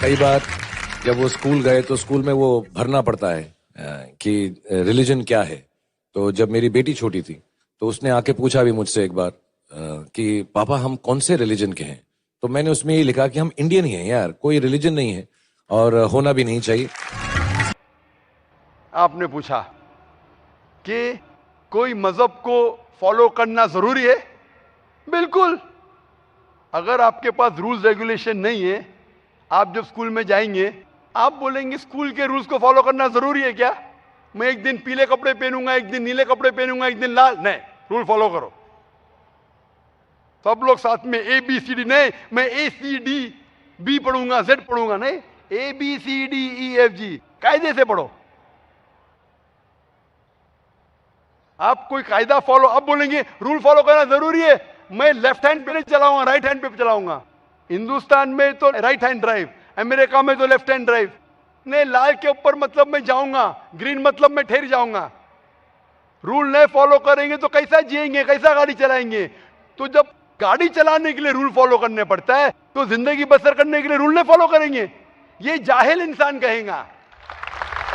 कई बार जब वो स्कूल गए तो स्कूल में वो भरना पड़ता है कि रिलीजन क्या है। तो जब मेरी बेटी छोटी थी तो उसने आके पूछा भी मुझसे एक बार कि पापा हम कौन से रिलीजन के हैं। तो मैंने उसमें ये लिखा कि हम इंडियन ही हैं यार, कोई रिलीजन नहीं है और होना भी नहीं चाहिए। आपने पूछा कि कोई मजहब को फॉलो करना जरूरी है। बिल्कुल। अगर आपके पास रूल्स रेगुलेशन नहीं है, आप जब स्कूल में जाएंगे आप बोलेंगे स्कूल के रूल्स को फॉलो करना जरूरी है क्या? मैं एक दिन पीले कपड़े पहनूंगा, एक दिन नीले कपड़े पहनूंगा, एक दिन लाल। नहीं, रूल फॉलो करो। सब लोग साथ में ए बी सी डी। नहीं, मैं ए सी डी बी पढ़ूंगा, जेड पढ़ूंगा। नहीं, A B C D E F G कायदे से पढ़ो। आप कोई कायदा फॉलो, अब बोलेंगे रूल फॉलो करना जरूरी है, मैं लेफ्ट हैंड पे नहीं चलाऊंगा, राइट हैंड पे चलाऊंगा। हिंदुस्तान में तो राइट हैंड ड्राइव, अमेरिका में तो लेफ्ट हैंड ड्राइव। नहीं, लाल के ऊपर मतलब मैं जाऊंगा, ग्रीन मतलब मैं ठहर जाऊंगा। रूल नहीं फॉलो करेंगे तो कैसा जिएंगे, कैसा गाड़ी चलाएंगे? तो जब गाड़ी चलाने के लिए रूल फॉलो करने पड़ता है तो जिंदगी बसर करने के लिए रूल नहीं फॉलो करेंगे? ये जाहिल इंसान कहेगा,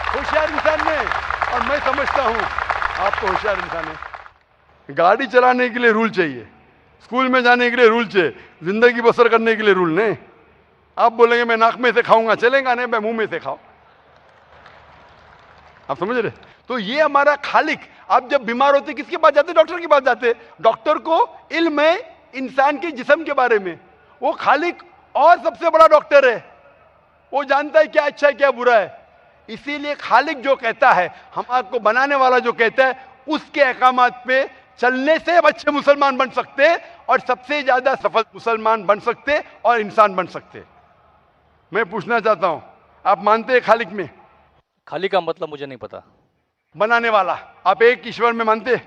होशियार इंसान नहीं। और मैं समझता हूं आप तो होशियार इंसान है। गाड़ी चलाने के लिए रूल चाहिए, स्कूल में जाने के लिए रूल चाहिए, जिंदगी बसर करने के लिए रूल नहीं। आप बोलेंगे मैं नाक में से खाऊंगा, चलेगा नहीं, मैं मुंह में से खाऊं। आप समझ रहे? तो ये हमारा खालिक। आप जब बीमार होते किसके पास जाते? डॉक्टर के पास जाते। डॉक्टर को इल्म है इंसान के जिस्म के बारे में। वो खालिक और सबसे बड़ा डॉक्टर है, वो जानता है क्या अच्छा है क्या बुरा है। इसीलिए खालिक जो कहता है, हम आपको बनाने वाला जो कहता है, उसके अहकामात पे चलने से अच्छे मुसलमान बन सकते और सबसे ज्यादा सफल मुसलमान बन सकते और इंसान बन सकते। मैं पूछना चाहता हूं, आप मानते हैं खालिक में? खाली का मतलब मुझे नहीं पता। बनाने वाला। आप एक ईश्वर में मानते,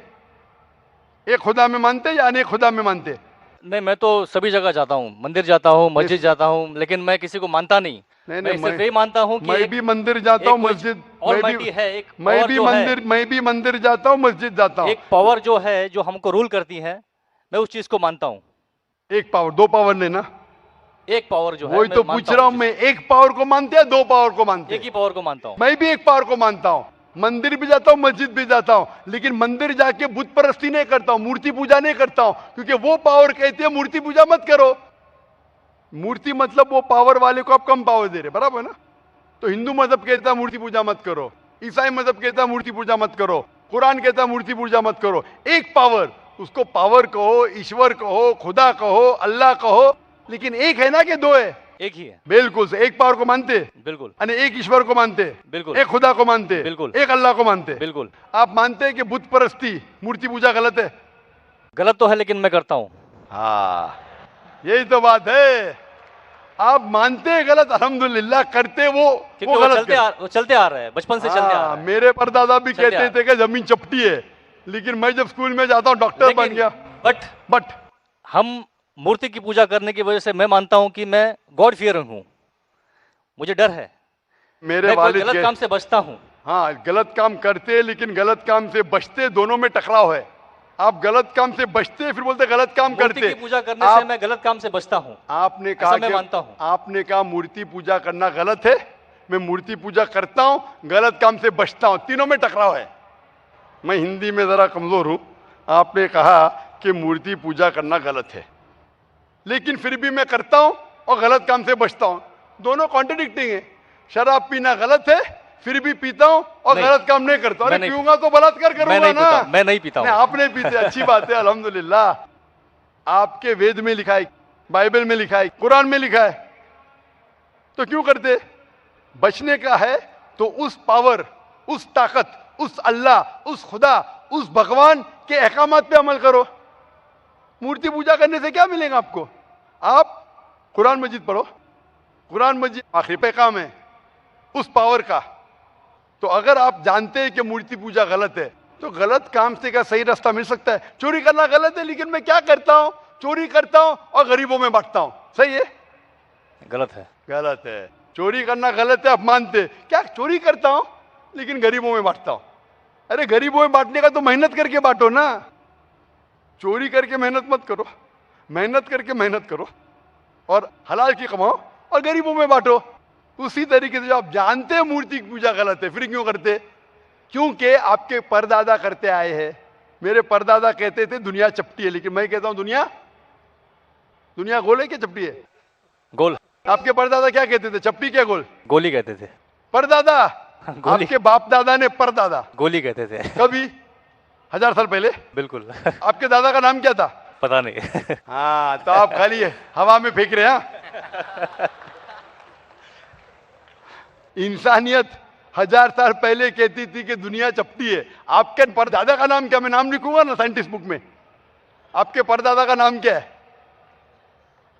एक खुदा में मानते या अनेक खुदा में मानते? नहीं, मैं तो सभी जगह जाता हूँ, मंदिर जाता हूँ, मस्जिद जाता हूँ, लेकिन मैं किसी को मानता नहीं। मैं सिर्फ यही मानता हूँ कि मैं भी मंदिर जाता हूँ, मस्जिद मैं भी मंदिर जाता हूँ, मस्जिद जाता हूँ। एक पावर जो है जो हमको रूल करती है, मैं उस चीज को मानता हूँ। एक पावर, दो पावर नहीं ना, एक पावर जो है। वही तो पूछ रहा हूँ मैं, एक पावर को मानते हैं, दो पावर को मानते? एक ही पावर को मानता हूँ। मैं भी एक पावर को मानता हूँ। मंदिर भी जाता हूँ, मस्जिद भी जाता हूँ, लेकिन मंदिर जाके बुत परस्ती नहीं करता हूँ, मूर्ति पूजा नहीं करता हूँ, क्योंकि वो पावर कहती है मूर्ति पूजा मत करो। मूर्ति मतलब वो पावर वाले को आप कम पावर दे रहे, बराबर ना? तो हिंदू मजहब कहता है मूर्ति पूजा मत करो, ईसाई मजहब कहता है मूर्ति पूजा मत करो, कुरान कहता है मूर्ति पूजा मत करो। एक पावर, उसको पावर कहो, ईश्वर कहो, खुदा कहो, अल्लाह कहो, लेकिन एक है ना कि दो है? एक ही है। बिल्कुल से। एक पावर को मानते? बिल्कुल। एक ईश्वर को मानते? बिल्कुल। एक खुदा को मानते? बिल्कुल। एक अल्लाह को मानते? बिल्कुल। आप मानते हैं कि बुत परस्ती, मूर्ति पूजा गलत है? गलत तो है, लेकिन मैं करता हूँ। हाँ, यही तो बात है। आप मानते हैं गलत, अल्हम्दुलिल्लाह, करते वो गलत। वो चलते आ रहा है, बचपन से चलते आ रहा है। मेरे परदादा भी कहते थे कि जमीन चपटी है, लेकिन मैं जब स्कूल में जाता हूँ डॉक्टर बन गया। बट हम मूर्ति की पूजा करने की वजह से मैं मानता हूं कि मैं गॉड फियरिंग हूं, मुझे डर है, मेरे वालिद गलत काम से बचता हूं। हाँ, गलत काम करते लेकिन गलत काम से बचते, दोनों में टकराव है। आप गलत काम से बचते फिर बोलते गलत काम करते। मूर्ति की पूजा करने से मैं गलत काम से बचता हूं। आपने कहा, मैं मानता हूं। आपने कहा मूर्ति पूजा करना गलत है, मैं मूर्ति पूजा करता हूं, गलत काम से बचता हूं, तीनों में टकराव है। मैं हिंदी में जरा कमजोर हूं। आपने कहा कि मूर्ति पूजा करना गलत है, लेकिन फिर भी मैं करता हूं और गलत काम से बचता हूं, दोनों कॉन्ट्रडिक्टिंग है। शराब पीना गलत है, फिर भी पीता हूं और गलत काम नहीं करता। अरे पीऊंगा तो बलात्कार करूंगा ना। मैं नहीं पीता हूं। आपने पीते, अच्छी बात है, अल्हम्दुलिल्लाह। आपके वेद में लिखा है, बाइबल में लिखा है, कुरान में लिखा है, तो क्यों करते? बचने का है तो उस पावर, उस ताकत, उस अल्लाह, उस खुदा, उस भगवान के अहकामात पे अमल करो। मूर्ति पूजा करने से क्या मिलेगा आपको? आप कुरान मजीद पढ़ो, कुरान मजीद आखिरी पैगाम है उस पावर का। तो अगर आप जानते हैं कि मूर्ति पूजा गलत है, तो गलत काम से क्या सही रास्ता मिल सकता है? चोरी करना गलत है, लेकिन मैं क्या करता हूं? चोरी करता हूं और गरीबों में बांटता हूं, सही है? गलत है। गलत है। चोरी करना गलत है, आप मानते क्या? चोरी करता हूं लेकिन गरीबों में बांटता हूं। अरे गरीबों में बांटने का तो मेहनत करके बांटो ना, चोरी करके मेहनत मत करो। मेहनत करके मेहनत करो और हलाल की कमाओ और गरीबों में बांटो। उसी तरीके से जो आप जानते हैं मूर्ति की पूजा गलत है, फिर क्यों करते? क्योंकि आपके परदादा करते आए हैं। मेरे परदादा कहते थे दुनिया चपटी है, लेकिन मैं कहता हूं दुनिया गोल है क्या चपटी है? गोल। आपके परदादा क्या कहते थे, चपटी क्या गोल? गोली कहते थे। परदादा? गोली। आपके बाप दादा ने परदादा गोली कहते थे। कभी 1000 साल पहले? बिल्कुल। आपके दादा का नाम क्या था? पता नहीं। हाँ, तो आप खाली हवा में फेंक रहे हैं। इंसानियत 1000 साल पहले कहती थी कि दुनिया चपटी है। आपके परदादा का नाम क्या? मैं नाम लिखूंगा ना साइंटिस्ट बुक में। आपके परदादा का नाम क्या है?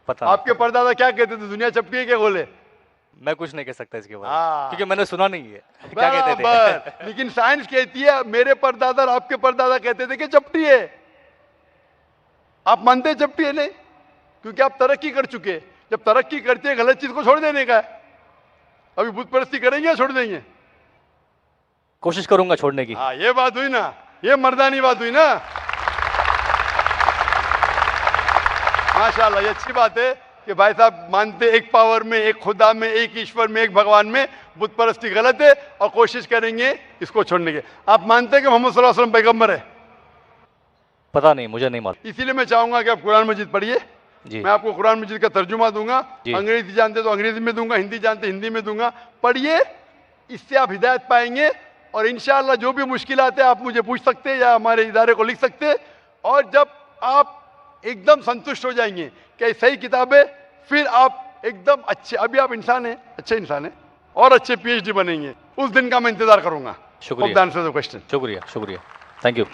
पता आपके परदादा क्या कहते थे, दुनिया चपटी है क्या गोल है? मैं कुछ नहीं कह सकता इसके बारे हाँ। में, क्योंकि मैंने सुना नहीं है क्या कहते थे। बराबर। लेकिन साइंस कहती है मेरे परदादा और आपके परदादा कहते थे कि चपटी है। आप मानते हैं चपटी है? नहीं, क्योंकि आप तरक्की कर चुके हैं। जब तरक्की करते हैं गलत चीज को छोड़ देने का है। अभी बुत परस्ती करेंगे या छोड़ देंगे? कोशिश करूंगा छोड़ने की। हाँ, ये बात हुई ना, ये मर्दानी बात हुई ना। माशाल्लाह, ये अच्छी बात है कि भाई साहब मानते एक पावर में, एक खुदा में, एक ईश्वर में, एक भगवान में। बुत परस्ती गलत है और कोशिश करेंगे इसको छोड़ने की। आप मानते हैं कि मोहम्मद सल्लल्लाहु अलैहि वसल्लम पैगंबर है? पता नहीं, मुझे नहीं मालूम। इसीलिए मैं चाहूंगा कि आप कुरान मजीद पढ़िए। जी। मैं आपको कुरान मजीद का तर्जुमा दूंगा। जी। अंग्रेजी जानते तो अंग्रेजी में दूंगा, हिंदी जानते हिंदी में दूंगा। पढ़िए, इससे आप हिदायत पाएंगे। और इंशाअल्लाह जो भी मुश्किलात है आप मुझे पूछ सकते हैं या हमारे इदारे को लिख सकते हैं। और जब आप एकदम संतुष्ट हो जाएंगे कि सही किताब है, फिर आप एकदम अच्छे, अभी आप इंसान हैं, अच्छे इंसान हैं और अच्छे PhD बनेंगे। उस दिन का मैं इंतजार करूंगा। शुक्रिया। क्वेश्चन। शुक्रिया, शुक्रिया, थैंक यू।